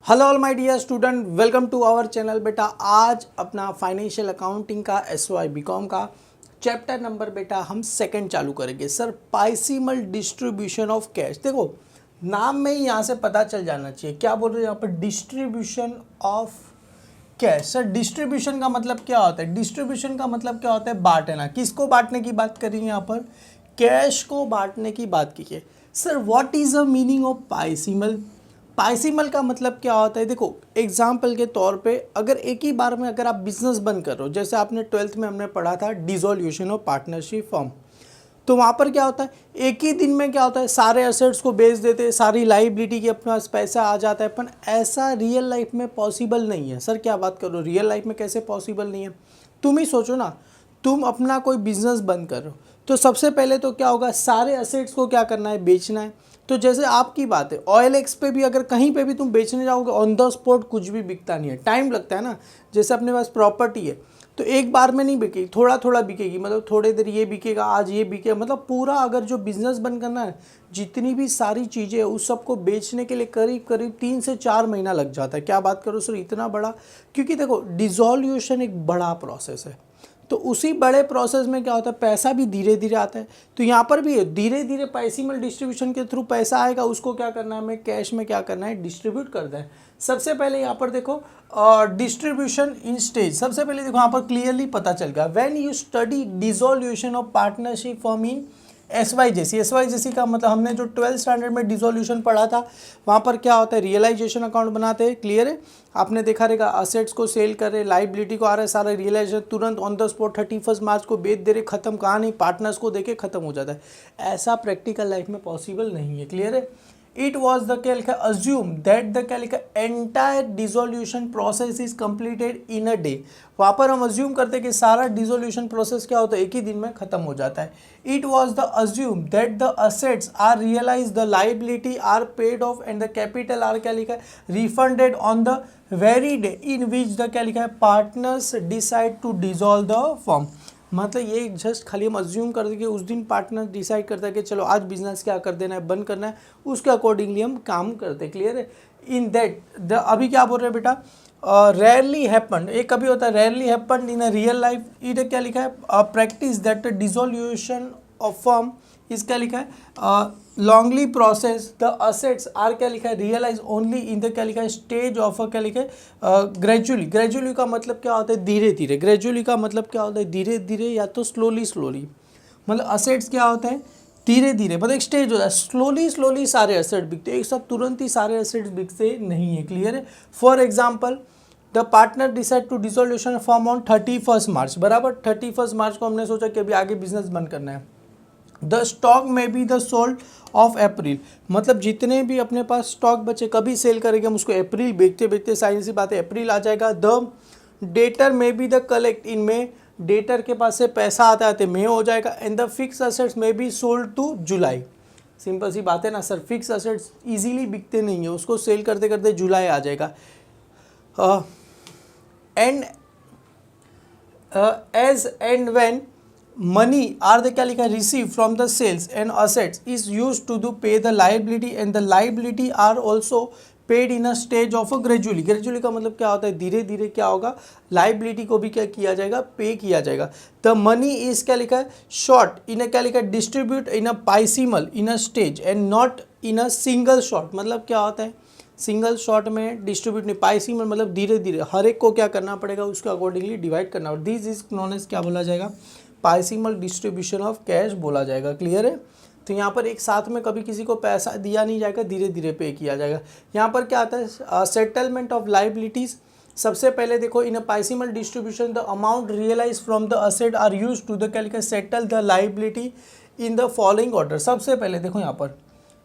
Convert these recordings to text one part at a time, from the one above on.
Hello all my dear student, welcome to our channel. बेटा आज अपना फाइनेंशियल अकाउंटिंग का एसवाई बीकॉम का चैप्टर नंबर बेटा हम सेकंड चालू करेंगे। Sir piecemeal distribution of cash. देखो नाम में ही यहाँ से पता चल जाना चाहिए क्या बोल रहे हैं यहाँ पर, distribution of cash. Sir distribution का मतलब क्या होता है? डिस्ट्रीब्यूशन का मतलब क्या होता है? बांटना। किसको बांटने की बात करी है यहाँ पर? कैश को बांटने की बात की है। Sir what is the meaning of piecemeal? Piecemeal का मतलब क्या होता है? देखो एग्जाम्पल के तौर पे अगर एक ही बार में अगर आप बिजनेस बंद कर रहे हो, जैसे आपने 12th में हमने पढ़ा था डिसोल्यूशन ऑफ पार्टनरशिप फर्म, तो वहाँ पर क्या होता है एक ही दिन में क्या होता है सारे एसेट्स को बेच देते हैं, सारी लाइबिलिटी के अपने पास पैसा आ जाता है। पर ऐसा रियल लाइफ में पॉसिबल नहीं है। सर क्या बात करो, रियल लाइफ में कैसे पॉसिबल नहीं है? तुम ही सोचो ना, तुम अपना कोई बिजनेस बंद कर रहे हो तो सबसे पहले तो क्या होगा, सारे एसेट्स को क्या करना है, बेचना है। तो जैसे आपकी बात है OLX पे भी अगर कहीं पे भी तुम बेचने जाओगे ऑन द स्पॉट कुछ भी बिकता नहीं है, टाइम लगता है ना। जैसे अपने पास प्रॉपर्टी है तो एक बार में नहीं बिकेगी, थोड़ा थोड़ा बिकेगी, मतलब थोड़े देर ये बिकेगा, आज ये बिकेगा, मतलब पूरा अगर जो बिजनेस बंद करना है जितनी भी सारी चीज़ें उस सबको बेचने के लिए करीब करीब 3 से 4 महीना लग जाता है। क्या बात करो सर, इतना बड़ा? क्योंकि देखो डिसोल्यूशन एक बड़ा प्रोसेस है, तो उसी बड़े प्रोसेस में क्या होता है पैसा भी धीरे धीरे आता है। तो यहाँ पर भी धीरे धीरे पाइसिमल डिस्ट्रीब्यूशन के थ्रू पैसा आएगा, उसको क्या करना है, हमें कैश में क्या करना है, डिस्ट्रीब्यूट करना है। सबसे पहले यहाँ पर देखो डिस्ट्रीब्यूशन इन स्टेज। सबसे पहले देखो यहाँ पर क्लियरली पता चल गया, when you study dissolution of partnership form in SYJC का मतलब हमने जो 12th स्टैंडर्ड में डिसोल्यूशन पढ़ा था वहाँ पर क्या होता है, रियलाइजेशन अकाउंट बनाते हैं। क्लियर है? आपने देखा रहेगा असेट्स को सेल कर रहे, लाइबिलिटी को आ रहा है, सारा रियलाइजेशन तुरंत ऑन द स्पॉट 31 मार्च को बेच दे रहे, खत्म, कहाँ नहीं, पार्टनर्स को देके खत्म हो जाता है। ऐसा प्रैक्टिकल लाइफ में पॉसिबल नहीं है। क्लियर है? It was the क्या लिखा, assume that the क्या लिखा, entire dissolution process is completed in a day। वहाँ पर हम assume करते हैं कि सारा dissolution process क्या होता है, एक ही दिन में खत्म हो जाता है। It was the assume that the assets are realized, the liability are paid off and the capital are क्या लिखा है, refunded on the very day in which the क्या लिखा है, partners decide to dissolve the firm। मतलब ये just खाली हम अज्यूम कर देंगे उस दिन पार्टनर डिसाइड करता है कि चलो आज बिजनेस क्या कर देना है, बंद करना है, उसके अकॉर्डिंगली हम काम करते हैं। क्लियर है? इन दैट द अभी क्या बोल रहे हैं बेटा, रेयरली हैपन, एक कभी होता है rarely happen in a real life. It क्या लिखा है, practice that dissolution of firm इस क्या लिखा है, लॉन्गली प्रोसेस द असेट्स आर क्या लिखा है, रियलाइज ओनली इन द क्या लिखा है, स्टेज ऑफ क्या लिखा है, ग्रेजुअली। ग्रेजुअली का मतलब क्या होता है, धीरे धीरे। ग्रेजुअली का मतलब क्या होता है, धीरे धीरे या तो स्लोली स्लोली। मतलब असेट्स क्या होता है, धीरे धीरे, मतलब एक स्टेज होता है, स्लोली स्लोली सारे एसेट बिकते हैं, एक साथ तुरंत ही सारे एसेट्स बिकते नहीं है। क्लियर है? For example the partner decide to dissolution form on 31 March, बराबर 31 मार्च को हमने सोचा कि अभी आगे बिजनेस बंद करना है। द स्टॉक में be the sold of April, मतलब जितने भी अपने पास स्टॉक बचे कभी सेल करेंगे हम उसको अप्रैल, बेचते बेचते साइंस सी बात है अप्रैल आ जाएगा। द डेटर में बी द कलेक्ट इन में, डेटर के पास से पैसा आते आते मई हो जाएगा। एंड द फिक्स असेट्स में be sold to July. Simple सी बात है ना सर, फिक्स असेट्स इजीली बिकते नहीं है, उसको सेल करते करते जुलाई आ जाएगा। And as and when money are the क्या लिखा है, receive from the sales and assets is used to do pay the liability and the liability are also paid in a stage of a gradually। gradually का मतलब क्या होता है, धीरे धीरे क्या होगा, लाइबिलिटी को भी क्या किया जाएगा, पे किया जाएगा। द मनी इज क्या लिखा है, शॉर्ट इन क्या लिखा है, distribute in a piecemeal in a stage and not in a single shot. मतलब क्या होता है, सिंगल शॉट में डिस्ट्रीब्यूट नहीं, पाइसिमल मतलब धीरे धीरे हर एक को क्या करना पड़ेगा, उसके अकॉर्डिंगली डिवाइड करना पड़ेगा। दिस इज नोन एज क्या बोला जाएगा, पाइसिमल डिस्ट्रीब्यूशन ऑफ कैश बोला जाएगा। क्लियर है? तो यहाँ पर एक साथ में कभी किसी को पैसा दिया नहीं जाएगा, धीरे धीरे पे किया जाएगा। यहाँ पर क्या आता है, सेटलमेंट ऑफ लाइबिलिटीज। सबसे पहले देखो in a piecemeal distribution the amount realize from the asset are use to the क्या लिखा है, settle the liability in the following order. सबसे पहले देखो यहाँ पर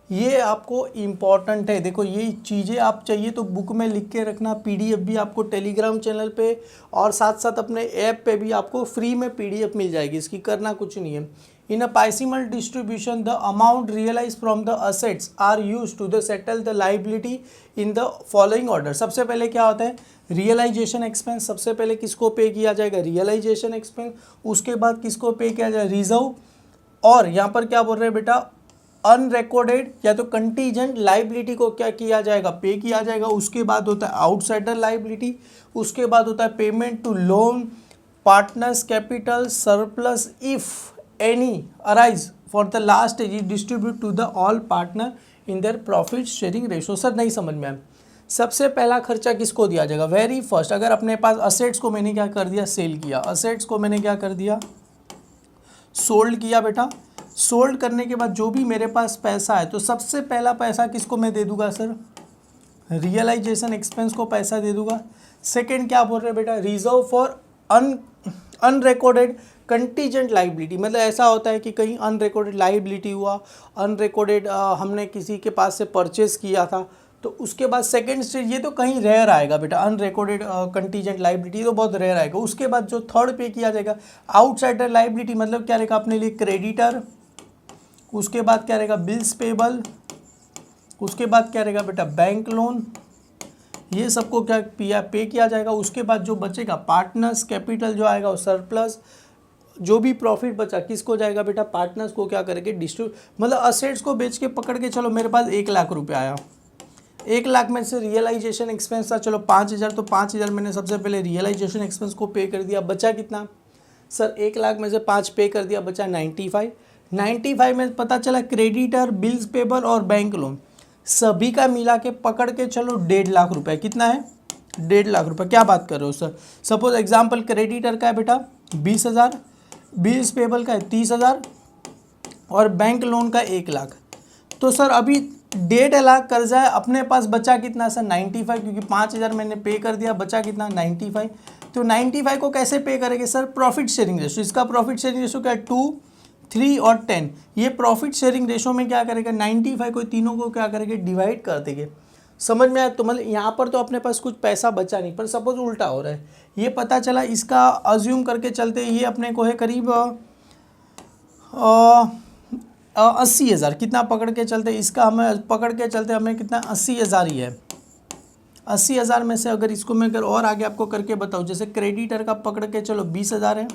ये आपको इम्पॉर्टेंट है, देखो ये चीज़ें आप चाहिए तो बुक में लिख के रखना, पीडीएफ भी आपको टेलीग्राम चैनल पे और साथ साथ अपने ऐप पे भी आपको फ्री में पीडीएफ मिल जाएगी, इसकी करना कुछ नहीं है। In a piecemeal distribution the amount realize from the assets are use to the settle the liability in the following order. सबसे पहले क्या होता है, रियलाइजेशन एक्सपेंस। सबसे पहले किसको पे किया जाएगा, रियलाइजेशन एक्सपेंस। उसके बाद किसको पे किया जाएगा, रिजर्व। और यहाँ पर क्या बोल रहे हैं बेटा, अनरिकॉर्डेड या तो कंटीजेंट लाइबिलिटी को क्या किया जाएगा, पे किया जाएगा। उसके बाद होता है आउटसाइडर लाइबिलिटी, उसके बाद होता है payment to loan, partners capital surplus if any arise for the last stage distribute to the all partner in their profit sharing ratio. Sir नहीं समझ में आया, सबसे पहला खर्चा किसको दिया जाएगा? वेरी फर्स्ट, अगर अपने पास असेट्स को मैंने क्या कर दिया, सेल किया, असेट्स को मैंने क्या कर दिया, सोल्ड किया बेटा। सोल्ड करने के बाद जो भी मेरे पास पैसा है तो सबसे पहला पैसा किसको मैं दे दूंगा सर? रियलाइजेशन एक्सपेंस को पैसा दे दूंगा। सेकंड क्या बोल रहे हैं बेटा? Reserve for unrecorded contingent liability, मतलब ऐसा होता है कि कहीं अनरिकॉर्डेड लाइबिलिटी हुआ, अनरिकॉर्डेड हमने किसी के पास से परचेस किया था, तो उसके बाद सेकंड स्टेज, ये तो कहीं रेयर आएगा बेटा, अनरिकॉर्डेड कंटीजेंट लाइबिलिटी तो बहुत रेयर आएगा। उसके बाद जो थर्ड पे किया जाएगा आउटसाइडर लाइबिलिटी, मतलब क्या रहेगा अपने लिए? क्रेडिटर, उसके बाद क्या रहेगा? बिल्स पेबल, उसके बाद क्या रहेगा बेटा? बैंक लोन, ये सबको क्या पे किया जाएगा। उसके बाद जो बचेगा पार्टनर्स कैपिटल जो आएगा वो सरप्लस, जो भी प्रॉफिट बचा किसको जाएगा बेटा? पार्टनर्स को क्या करेंगे? डिस्ट्रीब्यूट, मतलब असेट्स को बेच के पकड़ के चलो मेरे पास 1 लाख रुपये आया, 1 लाख में से रियलाइजेशन एक्सपेंस था चलो 5,000, तो 5,000 मैंने सबसे पहले रियलाइजेशन एक्सपेंस को पे कर दिया, बचा कितना सर? 1 लाख में से 5 पे कर दिया, बचा 95 में पता चला क्रेडिटर, बिल्स पेबल और बैंक लोन सभी का मिला के पकड़ के चलो 1.5 लाख रुपए। कितना है? 1.5 लाख रुपए। क्या बात कर रहे हो सर? सपोज एग्जांपल क्रेडिटर का है बेटा 20,000, बिल्स पेबल का है 30,000 और बैंक लोन का 1 लाख। तो सर अभी 1.5 लाख कर्जा है, अपने पास बचा कितना सर? 95, क्योंकि 5,000 मैंने पे कर दिया, बचा कितना? 95। तो 95 को कैसे पे करेंगे सर? Profit sharing ratio. इसका प्रॉफिट शेयरिंग रेशो क्या है? 2, 3 और 10। ये प्रॉफिट शेयरिंग रेशो में क्या करेगा? 95 को तीनों को क्या करेंगे? डिवाइड कर देंगे। समझ में आया? तो मतलब यहाँ पर तो अपने पास कुछ पैसा बचा नहीं, पर सपोज उल्टा हो रहा है, ये पता चला, इसका अज्यूम करके चलते ये अपने को है करीब 80,000। कितना पकड़ के चलते? इसका हमें पकड़ के चलते हमें कितना? 80,000 ही है। 80,000 में से अगर इसको मैं अगर और आगे आपको करके बताऊँ, जैसे क्रेडिटर का पकड़ के चलो 20,000 है,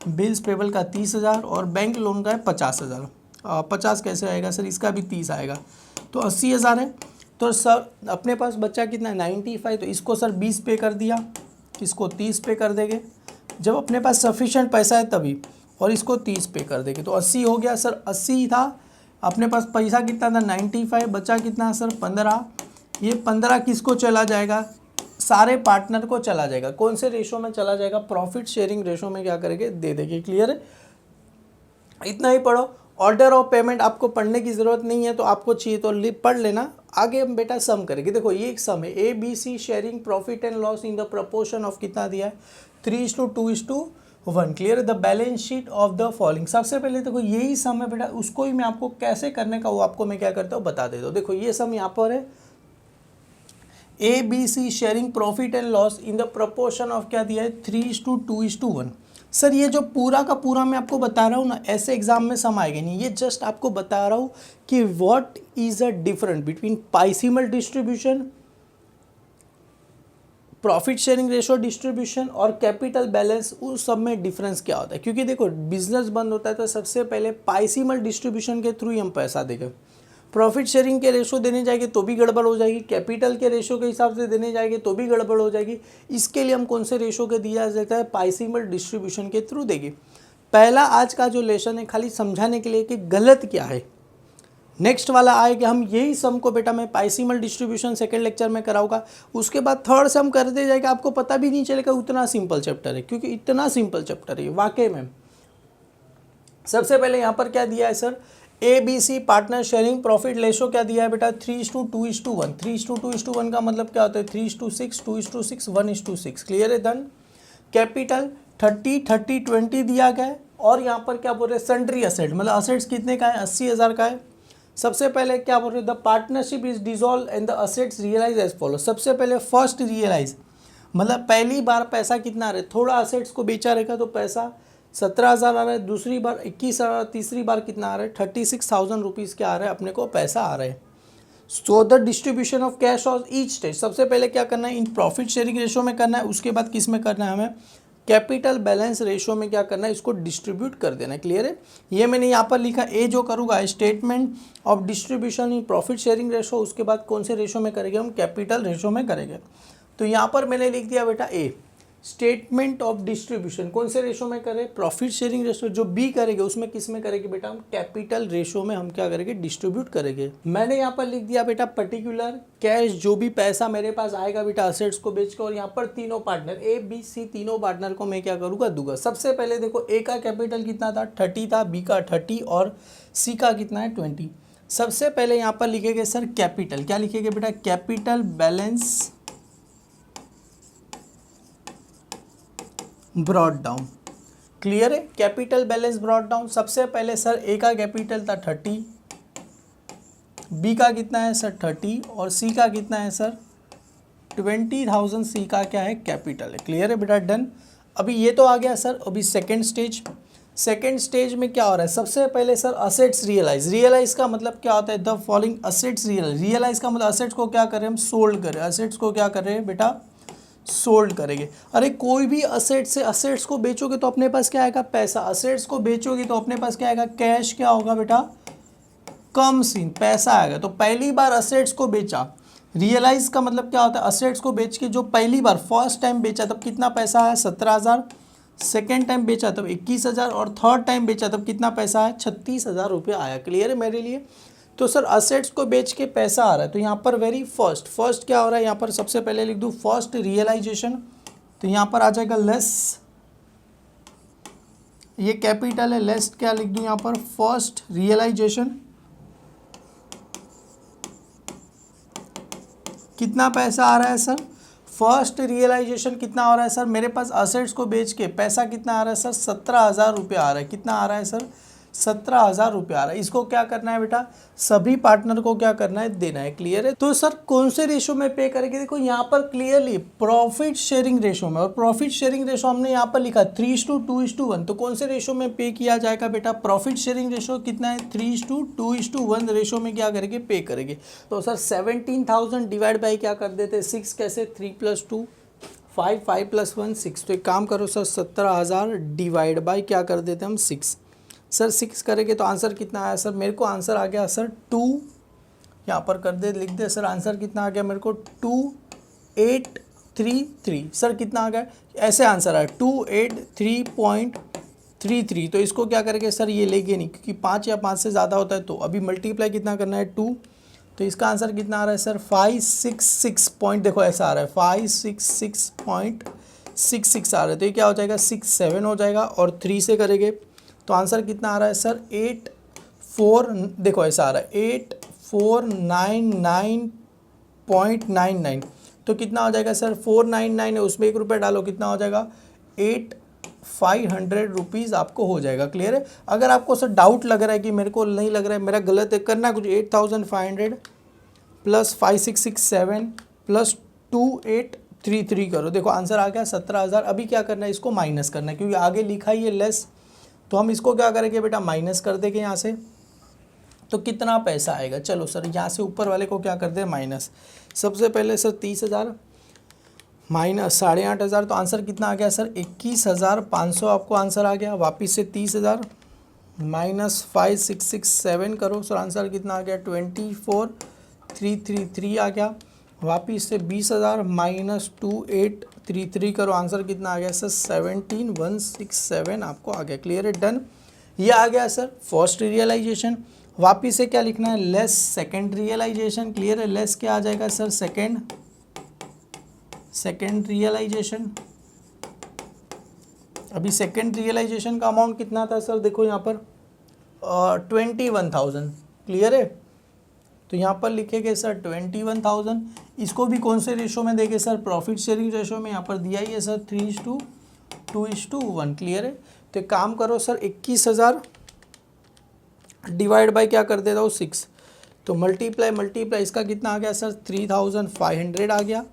बिल्स पेबल का 30,000 और बैंक लोन का है 50,000। 50 कैसे आएगा सर? इसका भी 30 आएगा, तो 80,000 है। तो सर अपने पास बच्चा कितना है? 95। तो इसको सर 20 पे कर दिया, इसको 30 पे कर देंगे जब अपने पास सफिशेंट पैसा है तभी, और इसको 30 पे कर देंगे तो 80 हो गया सर। 80 था अपने पास, पैसा कितना था? 95, बचा कितना सर? 15। ये 15 किसको चला जाएगा? सारे पार्टनर को चला जाएगा। कौन से रेशो में चला जाएगा? प्रॉफिट शेयरिंग रेशो में क्या करेंगे? दे देंगे। क्लियर है? इतना ही पढ़ो। ऑर्डर ऑफ पेमेंट आपको पढ़ने की ज़रूरत नहीं है, तो आपको चाहिए तो पढ़ लेना। आगे हम बेटा सम करेंगे। देखो ये एक सम है, ABC sharing profit and loss in the proportion of कितना दिया है? 3:2:1। क्लियर है? The balance sheet of the following. सबसे पहले देखो यही सम है बेटा, उसको ही मैं आपको कैसे करने का वो आपको मैं क्या करता हूँ बता देता हूँ। देखो ये सम यहाँ पर है, ABC sharing profit and loss in the proportion of क्या दिया है? 3:2:1। सर ये जो पूरा का पूरा मैं आपको बता रहा हूँ ना, ऐसे एग्जाम में सम आएगा नहीं, ये जस्ट आपको बता रहा हूँ कि what is a difference between piecemeal distribution, profit sharing ratio distribution और कैपिटल बैलेंस, उस सब में डिफरेंस क्या होता है। क्योंकि देखो बिजनेस बंद होता है तो सबसे पहले पाइसिमल डिस्ट्रीब्यूशन के थ्रू ही हम पैसा देंगे, प्रॉफिट शेयरिंग के रेशो देने जाएंगे तो भी गड़बड़ हो जाएगी, कैपिटल के रेशो के हिसाब से देने जाएंगे तो भी गड़बड़ हो जाएगी। इसके लिए हम कौन से रेशो के दिया जाता है? पाइसिमल डिस्ट्रीब्यूशन के थ्रू देंगे। पहला आज का जो लेसन है खाली समझाने के लिए कि गलत क्या है। नेक्स्ट वाला आएगा, हम यही सम को बेटा मैं पाइसिमल डिस्ट्रीब्यूशन सेकंड लेक्चर में कराऊंगा। उसके बाद थर्ड सम करते जाएगा, आपको पता भी नहीं चलेगा उतना सिंपल चैप्टर है, क्योंकि इतना सिंपल चैप्टर है वाकई में। सबसे पहले यहाँ पर क्या दिया है sir? ABC partner sharing profit ratio क्या दिया है बेटा? 3:2:1। 3:2:1 का मतलब क्या होता है? 3:6, 2:6, 1:6। क्लियर है? डन। कैपिटल 30:30:20 दिया गया है, और यहाँ पर क्या बोल रहे हैं? सन्ड्री असेट, मतलब असेट्स कितने का है? 80,000 का है। सबसे पहले क्या बोल रहे हैं? The partnership is dissolve and the assets realise as follow. सबसे पहले फर्स्ट रियलाइज, मतलब पहली बार पैसा कितना आ रहा है? थोड़ा असेट्स को बेचा रहेगा तो पैसा 17,000 आ रहा है, दूसरी बार 21,000, तीसरी बार कितना आ रहा है? 36,000 रुपीज़ क्या आ रहा है अपने को? पैसा आ रहा है। So the distribution of cash of each stage. सबसे पहले क्या करना है? इन प्रॉफिट शेयरिंग रेशो में करना है, उसके बाद किस में करना है? हमें कैपिटल बैलेंस रेशो में क्या करना है, इसको डिस्ट्रीब्यूट कर देना है। क्लियर है। ये मैंने यहाँ पर लिखा ए जो करूँगा statement of distribution in profit sharing ratio, उसके बाद कौन से रेशो में करेंगे हम, कैपिटल रेशो में करेंगे। तो यहाँ पर मैंने लिख दिया बेटा ए स्टेटमेंट ऑफ डिस्ट्रीब्यूशन कौन से रेशो में करें, प्रॉफिट शेयरिंग रेशो। जो बी करेंगे उसमें किस में करेंगे बेटा, हम कैपिटल रेशो में हम क्या करेंगे, डिस्ट्रीब्यूट करेंगे। मैंने यहाँ पर लिख दिया बेटा पर्टिकुलर कैश, जो भी पैसा मेरे पास आएगा बेटा असेट्स को बेच कर, और यहाँ पर तीनों पार्टनर ए बी सी तीनों पार्टनर को मैं क्या करूँगा, दूंगा। सबसे पहले देखो ए का कैपिटल कितना था, 30 था, बी का 30 और सी का कितना है 20। सबसे पहले यहाँ पर लिखेंगे सर कैपिटल, क्या लिखेंगे बेटा, capital balance brought down. Clear है, कैपिटल बैलेंस ब्रॉट डाउन। सबसे पहले सर ए का कैपिटल था 30, बी का कितना है सर 30 और सी का कितना है सर 20,000, सी का क्या है कैपिटल है। क्लियर है बेटा, डन। अभी ये तो आ गया सर। अभी सेकेंड स्टेज में क्या हो रहा है, सबसे पहले सर असेट्स रियलाइज का मतलब क्या होता है, द फॉलोइंग असेट्स रियलाइज का मतलब असेट्स को क्या करें हम, सोल्ड करें। असेट्स को क्या कर रहे हैं बेटा, सोल्ड करेंगे। अरे कोई भी असेट से असेट्स को बेचोगे तो अपने पास क्या आएगा, पैसा। असेट्स को बेचोगे तो अपने पास क्या आएगा, कैश। क्या होगा बेटा, कम सीन, पैसा आएगा। तो पहली बार असेट्स को बेचा, रियलाइज का मतलब क्या होता है, असेट्स को बेच के जो पहली बार फर्स्ट टाइम बेचा तब कितना पैसा है 17,000, सेकेंड टाइम बेचा तब 21,000 और थर्ड टाइम बेचा तब कितना पैसा है 36,000 रुपये आया। क्लियर है मेरे लिए। तो सर असेट्स को बेच के पैसा आ रहा है, तो यहाँ पर वेरी फर्स्ट क्या हो रहा है, यहाँ पर सबसे पहले लिख दूँ फर्स्ट रियलाइजेशन। तो यहाँ पर आ जाएगा लेस, ये कैपिटल है, लेस क्या लिख दूँ यहाँ पर, फर्स्ट रियलाइजेशन। कितना पैसा आ रहा है सर, फर्स्ट रियलाइजेशन कितना आ रहा है सर, मेरे पास असेट्स को बेच के पैसा कितना आ रहा है सर 17,000 रुपये आ रहा है। कितना आ रहा है सर 17,000 रुपये आ रहा है। इसको क्या करना है बेटा, सभी पार्टनर को क्या करना है, देना है। क्लियर है। तो सर कौन से रेशो में पे करेंगे, देखो यहाँ पर क्लियरली प्रॉफिट शेयरिंग रेशो में, और प्रॉफिट शेयरिंग रेशो हमने यहाँ पर लिखा 3:2:1। तो कौन से रेशो में पे किया जाएगा बेटा, प्रॉफिट शेयरिंग रेशो कितना है 3:2:1 रेशो में क्या करेंगे, पे करेंगे। तो सर 17,000 डिवाइड बाई क्या कर देते हैं 6, कैसे 3 + 2 5, 5 + 1 6। तो एक काम करो सर 17,000 डिवाइड बाई क्या कर देते हैं हम 6। सर 6 करेंगे तो आंसर कितना आया सर, मेरे को आंसर आ गया सर 2, यहाँ पर कर दे लिख दे सर, आंसर कितना आ गया मेरे को 2833। सर कितना आ गया, ऐसे आंसर आया 283.33। तो इसको क्या करेंगे सर, ये लेंगे नहीं क्योंकि 5 या 5 से ज़्यादा होता है। तो अभी मल्टीप्लाई कितना करना है 2, तो इसका आंसर कितना आ रहा है सर 566 पॉइंट, देखो ऐसा आ रहा है 566.66 आ रहा है। तो ये क्या हो जाएगा 67 हो जाएगा, और 3 से करेंगे तो आंसर कितना आ रहा है सर 84, देखो ऐसा आ रहा है 8499.99। तो कितना हो जाएगा सर 499 है, उसमें 1 रुपये डालो, कितना हो जाएगा 8,500 रुपीज़ आपको हो जाएगा। क्लियर है। अगर आपको सर डाउट लग रहा है कि मेरे को नहीं लग रहा है, मेरा गलत है, करना है कुछ 8,500 + 5,667 + 2,833 करो, देखो आंसर आ गया 17,000। अभी क्या करना है, इसको माइनस करना है क्योंकि आगे लिखा ही है लेस, तो हम इसको क्या करेंगे बेटा माइनस कर देंगे यहाँ से। तो कितना पैसा आएगा, चलो सर यहाँ से ऊपर वाले को क्या कर दे माइनस। सबसे पहले सर 30,000 माइनस 8,500, तो आंसर कितना आ गया सर 21,500 आपको आंसर आ गया। वापिस से 30,000 माइनस 5,667 करो, सर आंसर कितना आ गया 24,333 आ गया। वापिस से 20,000 माइनस 2,833 करो, आंसर कितना आ गया सर 17,167 आपको आ गया। क्लियर है, डन। ये आ गया सर फर्स्ट रियलाइजेशन। वापिस से क्या लिखना है, लेस सेकेंड रियलाइजेशन। क्लियर है, लेस क्या आ जाएगा सर सेकेंड रियलाइजेशन। अभी सेकेंड रियलाइजेशन का अमाउंट कितना था सर, देखो यहाँ पर 21,000। क्लियर है, तो यहाँ पर लिखेंगे सर 21,000। इसको भी कौन से रेशो में देंगे सर, प्रॉफिट शेयरिंग रेशो में। यहाँ पर दिया ही है सर 3:2:1। क्लियर है। तो एक काम करो सर 21,000 डिवाइड बाई क्या कर देता हूँ 6, तो मल्टीप्लाई इसका कितना आ गया सर 3,500 आ गया।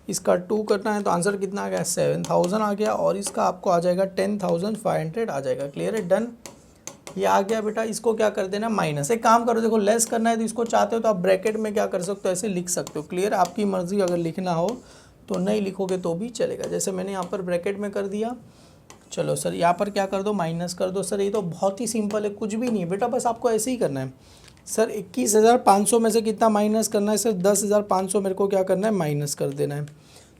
इसका 2 करना है तो आंसर कितना आ गया 7,000 आ गया, और इसका आपको आ जाएगा 10,500 आ जाएगा। क्लियर है, डन। ये आ गया बेटा। इसको क्या कर देना माइनस। एक काम करो, देखो लेस करना है तो इसको चाहते हो तो आप ब्रैकेट में क्या कर सकते हो, ऐसे लिख सकते हो। क्लियर, आपकी मर्जी, अगर लिखना हो तो नहीं लिखोगे तो भी चलेगा। जैसे मैंने यहाँ पर ब्रैकेट में कर दिया, चलो सर यहाँ पर क्या कर दो, माइनस कर दो। सर ये तो बहुत ही सिंपल है, कुछ भी नहीं है बेटा, बस आपको ऐसे ही करना है। सर 21,500 में से कितना माइनस करना है? सर 10,500 मेरे को क्या करना है, माइनस कर देना है।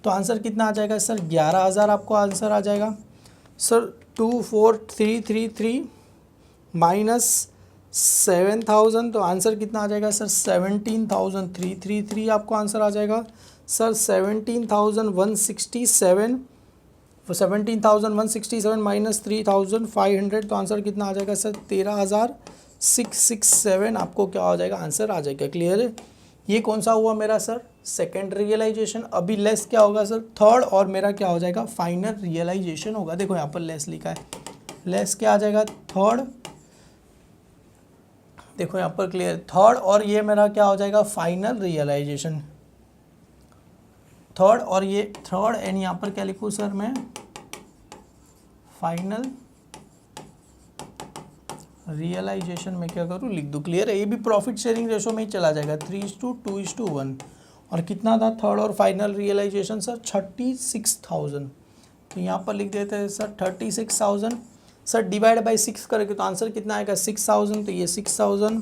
तो आंसर कितना आ जाएगा सर? 11,000 आपको आंसर आ जाएगा। सर 24,333 माइनस 7,000, तो आंसर कितना आ जाएगा सर? 17,333 आपको आंसर आ जाएगा। सर 17,167, 17,167 माइनस 3,500, तो आंसर कितना आ जाएगा सर? 13,667 आपको क्या हो जाएगा, आंसर आ जाएगा। क्लियर है? ये कौन सा हुआ मेरा सर? Second realisation. अभी लेस क्या होगा सर? थर्ड, और मेरा क्या हो जाएगा? फाइनल रियलाइजेशन होगा। देखो यहाँ पर लेस लिखा है, लेस क्या आ जाएगा? थर्ड। देखो यहाँ पर क्लियर, थर्ड, और ये मेरा क्या हो जाएगा? Final realisation. थर्ड, और ये थर्ड, एंड यहाँ पर क्या लिखूँ सर मैं? फाइनल रियलाइजेशन में क्या करूँ, लिख दूँ। क्लियर है? ये भी प्रॉफिट शेयरिंग रेशो में ही चला जाएगा, 3:2:1। और कितना था थर्ड और फाइनल रियलाइजेशन सर? 36,000। तो यहाँ पर लिख देते हैं सर 36,000। सर डिवाइड बाई 6 करेंगे तो आंसर कितना आएगा? 6,000। तो ये 6,000,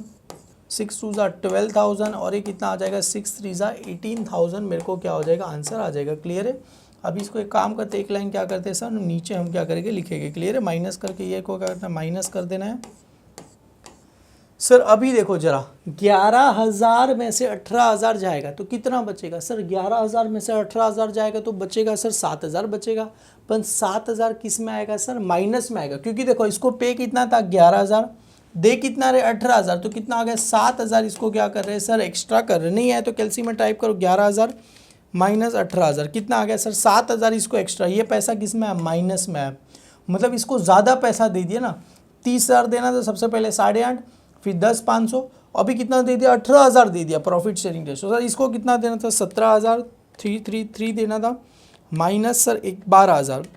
6 2 12,000, और ये कितना आ जाएगा? 6 3 18,000 मेरे को क्या हो जाएगा? आंसर आ जाएगा। क्लियर है? अभी इसको एक काम करते, एक लाइन क्या करते हैं सर, नीचे हम क्या करेंगे, लिखेंगे। क्लियर है? माइनस करके ये को क्या करना है? माइनस कर देना है। सर अभी देखो जरा, 11,000 में से 18,000 जाएगा तो कितना बचेगा सर? 11,000 में से 18,000 जाएगा तो बचेगा सर 7,000 बचेगा। पर 7,000 किस में आएगा सर? माइनस में आएगा, क्योंकि देखो इसको पे कितना था? 11,000, दे कितना रहे? 18,000, तो कितना आ गया? 7,000 इसको क्या कर रहे हैं सर? एक्स्ट्रा कर रहे नहीं है, तो कैल्सी में टाइप करो 11,000 माइनस 18,000, कितना आ गया सर? 7,000 इसको एक्स्ट्रा। ये पैसा किस में है? माइनस में है, मतलब इसको ज़्यादा पैसा दे दिया ना। 30,000 देना था सबसे पहले, 8.5, फिर 10 500, अभी कितना दे दिया? 18,000 दे दिया प्रॉफिट शेयरिंग रेशो। सर इसको कितना देना था? 17,333 देना था, माइनस सर 12,000,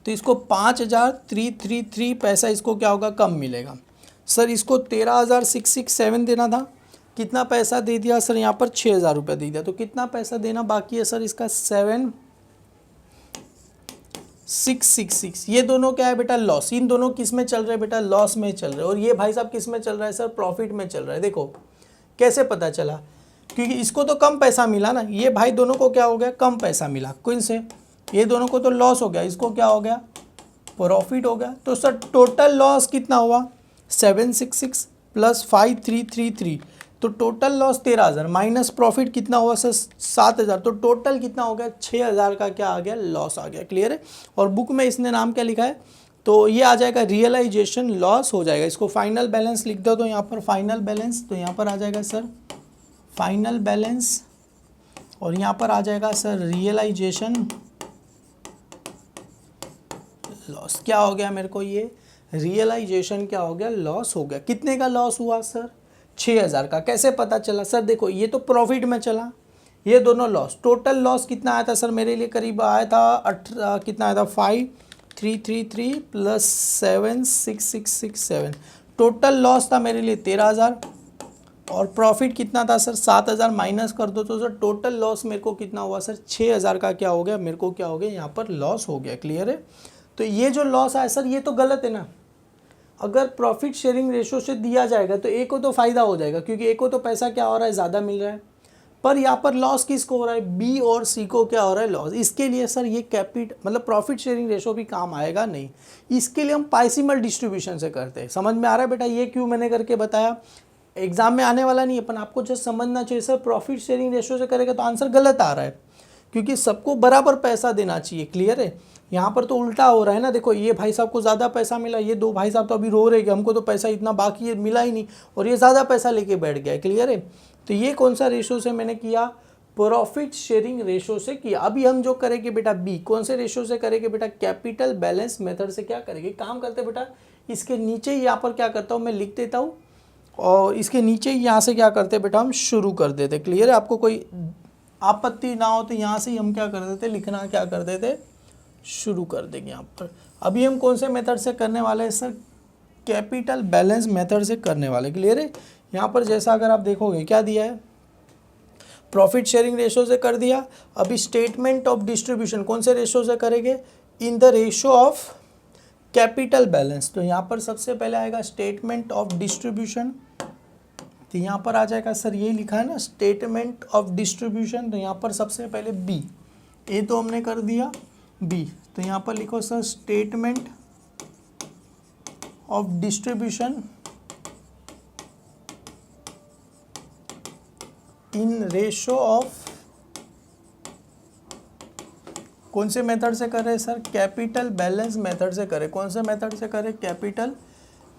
तो इसको 5,333 पैसा इसको क्या होगा? कम मिलेगा। सर इसको 13,667 देना था, कितना पैसा दे दिया सर? यहाँ पर 6,000 रुपये दे दिया, तो कितना पैसा देना बाकी है सर इसका? 7,666। ये दोनों क्या है बेटा? लॉस। इन दोनों किस में चल रहे हैं बेटा? लॉस में चल रहे हैं। और ये भाई साहब किस में चल रहा है सर? प्रॉफिट में चल रहा है। देखो कैसे पता चला, क्योंकि इसको तो कम पैसा मिला ना, ये भाई दोनों को क्या हो गया? कम पैसा मिला। कौन से? ये दोनों को तो लॉस हो गया, इसको क्या हो गया? प्रॉफिट हो गया। तो सर टोटल लॉस कितना हुआ? 766 प्लस 5,333, तो टोटल लॉस 13,000, माइनस प्रॉफिट कितना हुआ सर? 7,000, तो टोटल कितना हो गया? 6,000 का क्या आ गया? लॉस आ गया। क्लियर है? और बुक में इसने नाम क्या लिखा है? तो ये आ जाएगा रियलाइजेशन लॉस हो जाएगा। इसको फाइनल बैलेंस लिख दो, तो यहाँ पर फाइनल बैलेंस, तो यहाँ पर आ जाएगा सर फाइनल बैलेंस, और यहाँ पर आ जाएगा सर रियलाइजेशन लॉस। क्या हो गया मेरे को? ये रियलाइजेशन क्या हो गया? लॉस हो गया। कितने का लॉस हुआ सर? 6,000 का। कैसे पता चला सर? देखो ये तो प्रॉफिट में चला, ये दोनों लॉस। टोटल लॉस कितना आया था सर मेरे लिए? करीब आया था कितना आया था? 5,333 प्लस 7,667, टोटल लॉस था मेरे लिए 13,000, और प्रॉफिट कितना था सर? 7,000 माइनस कर दो तो सर टोटल लॉस मेरे को कितना हुआ सर? 6,000 का क्या हो गया मेरे को? क्या हो गया? यहाँ पर लॉस हो गया। क्लियर है? तो ये जो लॉस आया सर, ये तो गलत है ना। अगर प्रॉफिट शेयरिंग रेशो से दिया जाएगा तो ए को तो फ़ायदा हो जाएगा, क्योंकि ए को तो पैसा क्या हो रहा है? ज़्यादा मिल रहा है। पर यहाँ पर लॉस किसको हो रहा है? बी और सी को क्या हो रहा है? लॉस। इसके लिए सर ये मतलब प्रॉफिट शेयरिंग रेशो भी काम आएगा नहीं। इसके लिए हम पाइसिमल डिस्ट्रीब्यूशन से करते हैं। समझ में आ रहा है बेटा? ये क्यों मैंने करके बताया, एग्जाम में आने वाला नहीं है, पर आपको जस्ट समझना चाहिए। सर प्रॉफिट शेयरिंग रेशो से करेगा तो आंसर गलत आ रहा है, क्योंकि सबको बराबर पैसा देना चाहिए। क्लियर है? यहाँ पर तो उल्टा हो रहा है ना। देखो ये भाई साहब को ज़्यादा पैसा मिला, ये दो भाई साहब तो अभी रो रहे कि हमको तो पैसा इतना बाकी है, मिला ही नहीं, और ये ज़्यादा पैसा लेके बैठ गया। क्लियर है? तो ये कौन सा रेशो से मैंने किया? प्रॉफिट शेयरिंग रेशो से किया। अभी हम जो करेंगे बेटा बी, कौन से रेशो से करेंगे बेटा? कैपिटल बैलेंस मेथड से क्या करेंगे? काम करते बेटा, इसके नीचे ही यहाँ पर क्या करता हूँ मैं, लिख देता हूँ, और इसके नीचे ही यहाँ से क्या करते बेटा? हम शुरू कर देते। क्लियर है? आपको कोई आपत्ति ना हो तो यहाँ से ही हम क्या कर देते? लिखना क्या कर देते? शुरू कर देंगे यहाँ पर। अभी हम कौन से मेथड से करने वाले हैं सर? कैपिटल बैलेंस मेथड से करने वाले। क्लियर है? यहाँ पर जैसा अगर आप देखोगे क्या दिया है, प्रॉफिट शेयरिंग रेशो से कर दिया। अभी स्टेटमेंट ऑफ डिस्ट्रीब्यूशन कौन से रेशो से करेंगे, in the ratio of capital balance. तो यहाँ पर सबसे पहले आएगा स्टेटमेंट ऑफ डिस्ट्रीब्यूशन, तो यहाँ पर आ जाएगा सर ये लिखा है ना स्टेटमेंट ऑफ डिस्ट्रीब्यूशन, तो यहाँ पर सबसे पहले बी, ए तो हमने कर दिया, बी तो यहाँ पर लिखो sir statement of distribution in ratio of, कौन से मेथड से करें सर, कैपिटल बैलेंस मेथड से करें। कौन से मेथड से करें, कैपिटल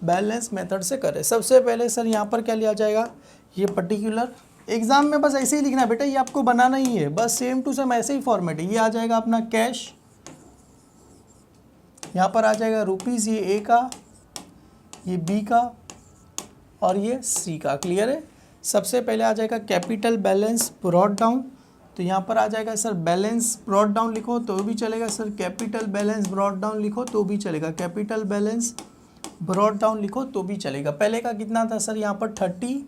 बैलेंस मेथड से करें। सबसे पहले सर यहाँ पर क्या लिया जाएगा, ये पर्टिकुलर एग्जाम में बस ऐसे ही लिखना है बेटा, ये आपको बनाना ही है, बस सेम टू सेम ऐसे ही फॉर्मेट है। ये आ जाएगा अपना कैश, यहाँ पर आ जाएगा रुपीज़, ये ए का, ये बी का और ये सी का। क्लियर है। सबसे पहले आ जाएगा कैपिटल बैलेंस ब्रॉट डाउन, तो यहाँ पर आ जाएगा सर बैलेंस ब्रॉट डाउन लिखो तो भी चलेगा sir, capital balance brought down लिखो तो भी चलेगा, कैपिटल बैलेंस ब्रॉट डाउन लिखो तो भी चलेगा। पहले का कितना था सर, यहाँ पर 30,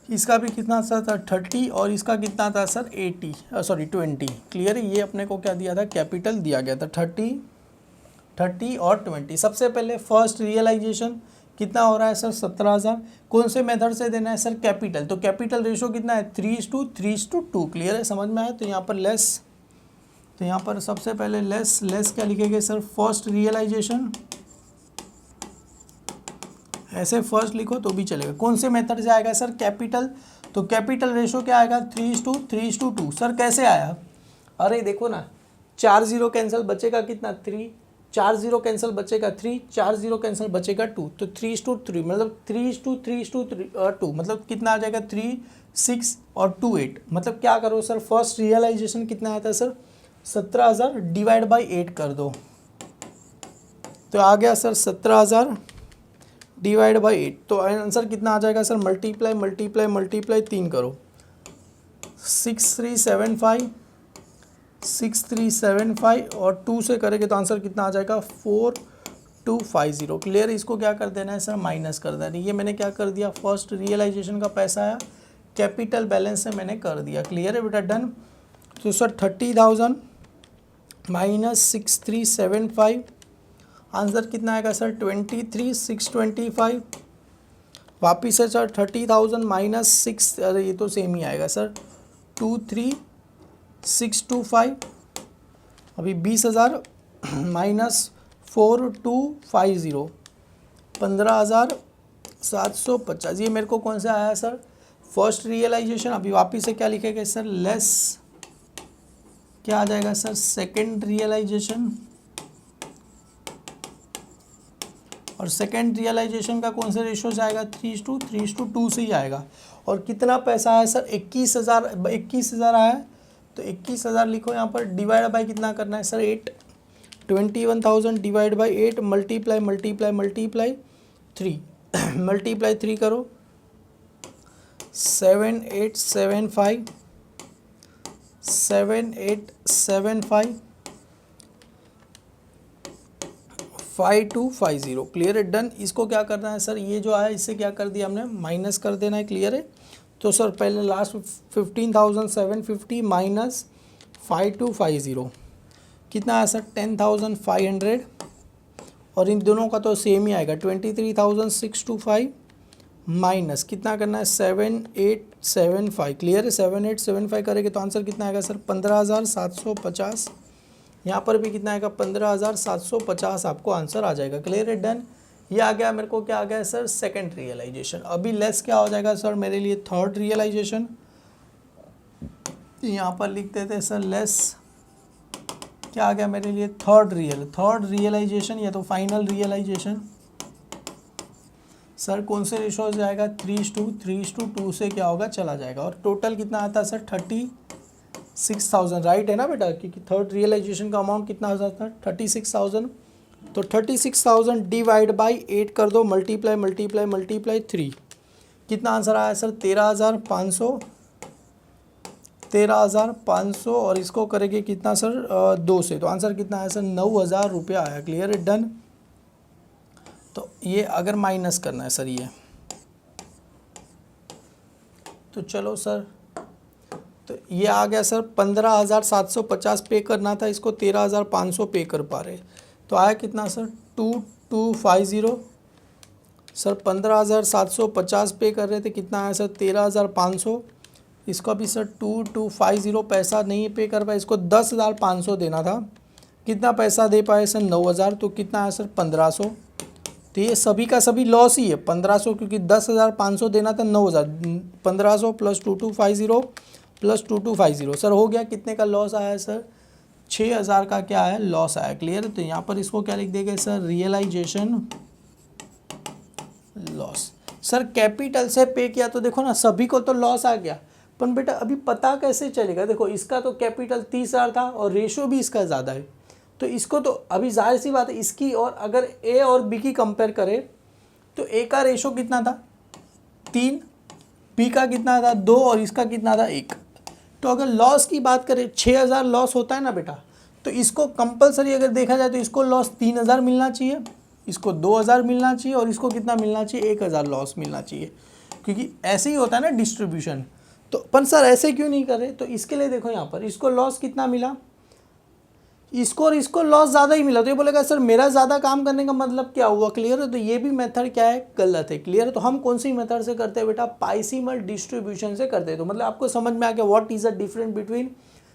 इसका भी कितना सा था 30 और इसका कितना था सर 20। क्लियर है। ये अपने को क्या दिया था, कैपिटल दिया गया था 30 और 20। सबसे पहले फर्स्ट रियलाइजेशन कितना हो रहा है सर 17,000। कौन से मेथड से देना है सर, कैपिटल, तो कैपिटल रेशो कितना है 3:2। क्लियर है, समझ में आया। तो यहाँ पर लेस, तो यहाँ पर सबसे पहले लेस क्या लिखेंगे सर, फर्स्ट रियलाइजेशन, ऐसे फर्स्ट लिखो तो भी चलेगा। कौन से मेथड से आएगा सर, कैपिटल, तो कैपिटल रेशो क्या आएगा 3:2। सर कैसे आया, अरे देखो ना 4 0 कैंसिल बचेगा कितना 3, 4 0 कैंसिल बचेगा 3, 4 0 कैंसिल बचेगा 2, तो 3:3 मतलब 3:2 मतलब कितना आ जाएगा 3, 6 और 2 8। मतलब क्या करो सर, फर्स्ट रियलाइजेशन कितना आया था सर 17,000 डिवाइड बाई 8 कर दो, तो आ गया सर 17,000 डिवाइड बाई 8। तो आंसर कितना आ जाएगा सर, मल्टीप्लाई 3 करो, 6375 और 2 से करेंगे तो आंसर कितना आ जाएगा 4250। क्लियर। इसको क्या कर देना है सर, माइनस कर देना है। ये मैंने क्या कर दिया, फर्स्ट रियलाइजेशन का पैसा आया कैपिटल बैलेंस से मैंने कर दिया। क्लियर है बेटा, डन। तो सर 30,000 माइनस 6375, आंसर कितना आएगा सर 23,625। वापिस से सर 30,000 माइनस 6, अरे ये तो सेम ही आएगा सर 23,625। अभी 20,000 माइनस 4250, 15,750। ये मेरे को कौन सा आया सर, फर्स्ट रियलाइजेशन। अभी वापिस से क्या लिखेगा सर, लेस क्या आ जाएगा सर, सेकेंड रियलाइजेशन। और सेकेंड रियलाइजेशन का कौन से रेशो से आएगा, 3:2 से ही आएगा। और कितना पैसा आया सर 21,000 आया, तो 21,000 लिखो यहाँ पर, डिवाइड बाई कितना करना है sir 8, 21,000 divide by 8 multiply 3 multiply 3 करो, 7875 5250। क्लियर है, डन। इसको क्या करना है सर, ये जो आया इससे क्या कर दिया हमने, माइनस कर देना है। क्लियर है। तो सर पहले लास्ट 15,750 माइनस 5250 कितना आया सर 10,500, और इन दोनों का तो सेम ही आएगा 23,625 माइनस कितना करना है 7875। क्लियर है, 7875 करेंगे तो आंसर कितना आएगा सर 15,750। यहाँ पर भी कितना आएगा 15,750 आपको आंसर आ जाएगा। क्लियर है, डन। ये आ गया मेरे को, क्या आ गया सर सेकंड रियलाइजेशन। अभी लेस क्या हो जाएगा सर मेरे लिए, थर्ड रियलाइजेशन। यहाँ पर लिख देते हैं सर लेस क्या आ गया मेरे लिए, थर्ड रियलाइजेशन या तो फाइनल रियलाइजेशन। सर कौन से रेशो से आएगा, 3:2 से क्या होगा चला जाएगा। और टोटल कितना आता है सर 36,000, राइट है ना बेटा, क्योंकि थर्ड रियलाइजेशन का अमाउंट कितना हो जाता है 36,000। तो 36,000 डिवाइड बाई 8 कर दो, मल्टीप्लाई 3, कितना आंसर आया सर 13,500 और इसको करेंगे कितना सर 2 से, तो आंसर कितना आया सर 9,000 रुपया आया। क्लियर है, डन। तो ये अगर माइनस करना है सर ये, तो चलो सर, तो ये आ गया सर 15,750 पे करना था, इसको 13,500 पे कर पा रहे। तो आया कितना सर 2250। सर 15,750 पे कर रहे थे, कितना आया सर 13,500। इसको अभी सर 2250 पैसा नहीं पे कर पाए, इसको 10,500 देना था। कितना पैसा दे पाए सर 9,000, तो कितना आया सर 1,500। तो ये सभी का सभी लॉस ही है 1,500, क्योंकि 10,500 देना था 9,000, 1,500 प्लस 2250 प्लस 2250 सर हो गया। कितने का लॉस आया है सर 6,000 का क्या है लॉस आया। क्लियर। तो यहाँ पर इसको क्या लिख देंगे sir realisation loss. Sir capital से पे किया तो देखो ना सभी को तो लॉस आ गया, पर बेटा अभी पता कैसे चलेगा। देखो इसका तो कैपिटल 30,000 था और रेशो भी इसका ज़्यादा है, तो इसको तो अभी जाहिर सी बात है इसकी, और अगर ए और बी की कंपेयर करें तो ए का रेशो कितना था 3, बी का कितना था 2 और इसका कितना था 1। तो अगर लॉस की बात करें 6,000 लॉस होता है ना बेटा, तो इसको कंपलसरी अगर देखा जाए तो इसको लॉस 3,000 मिलना चाहिए, इसको 2,000 मिलना चाहिए और इसको कितना मिलना चाहिए 1,000 लॉस मिलना चाहिए, क्योंकि ऐसे ही होता है ना डिस्ट्रीब्यूशन। तो पर सर ऐसे क्यों नहीं कर रहे, तो इसके लिए देखो यहाँ पर इसको लॉस कितना मिला, इसको और इसको लॉस ज़्यादा ही मिला। तो ये बोलेगा सर मेरा ज़्यादा काम करने का मतलब क्या हुआ। क्लियर है। तो ये भी मेथड क्या है गलत है। क्लियर है। तो हम कौन सी मेथड से करते हैं बेटा पाइसिमल डिस्ट्रीब्यूशन से करते हैं। तो मतलब आपको समझ में आ गया what is the difference between.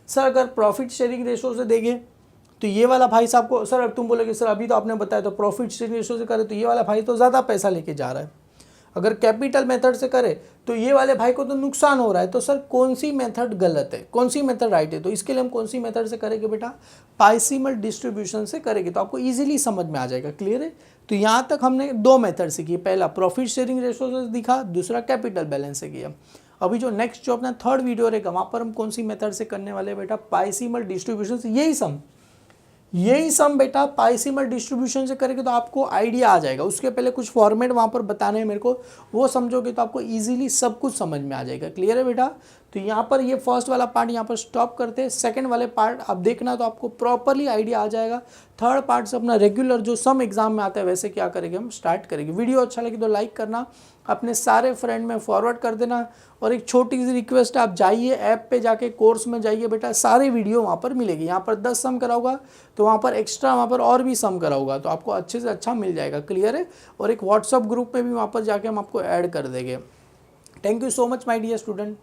Sir अगर प्रॉफिट शेयरिंग रेशो से देंगे तो ये वाला भाई साहब को, सर अब तुम बोलोगे सर अभी तो आपने बताया तो प्रॉफिट शेयरिंग रेशो से करे तो ये वाला भाई तो ज़्यादा पैसा लेके जा रहा है। अगर कैपिटल मेथड से करे तो ये वाले भाई को तो नुकसान हो रहा है। तो सर कौन सी मेथड गलत है, कौन सी मेथड राइट है। तो इसके लिए हम कौन सी मेथड से करेंगे बेटा पाइसिमल डिस्ट्रीब्यूशन से करेंगे, तो आपको इजीली समझ में आ जाएगा। क्लियर है। तो यहाँ तक हमने 2 मेथड सीखी, पहला प्रॉफिट शेयरिंग रेशो से दिखा, दूसरा कैपिटल बैलेंस से किया। अभी जो नेक्स्ट जो अपना थर्ड वीडियो रहेगा वहाँ पर हम कौन सी मेथड से करने वाले बेटा पाइसिमल डिस्ट्रीब्यूशन से। यही सम बेटा पाइसिमल डिस्ट्रीब्यूशन से करेंगे तो आपको आइडिया आ जाएगा। उसके पहले कुछ फॉर्मेट वहाँ पर बताने हैं मेरे को, वो समझोगे तो आपको इजीली सब कुछ समझ में आ जाएगा। क्लियर है बेटा। तो यहाँ पर ये फर्स्ट वाला पार्ट यहाँ पर स्टॉप करते हैं, सेकंड वाले पार्ट आप देखना तो आपको प्रॉपरली आइडिया आ जाएगा। थर्ड पार्ट से अपना रेगुलर जो सम एग्जाम में आता है वैसे क्या करेंगे हम स्टार्ट करेंगे। वीडियो अच्छा लगे तो लाइक करना, अपने सारे फ्रेंड में फॉरवर्ड कर देना, और एक छोटी सी रिक्वेस्ट है आप जाइए ऐप पे जाके कोर्स में जाइए बेटा, सारे वीडियो वहाँ पर मिलेगी। यहाँ पर 10 सम कराऊंगा तो वहाँ पर एक्स्ट्रा वहाँ पर और भी सम कराऊंगा, तो आपको अच्छे से अच्छा मिल जाएगा। क्लियर है। और एक व्हाट्सअप ग्रुप में भी वहाँ पर जाके हम आपको ऐड कर देंगे। Thank you so much my dear student.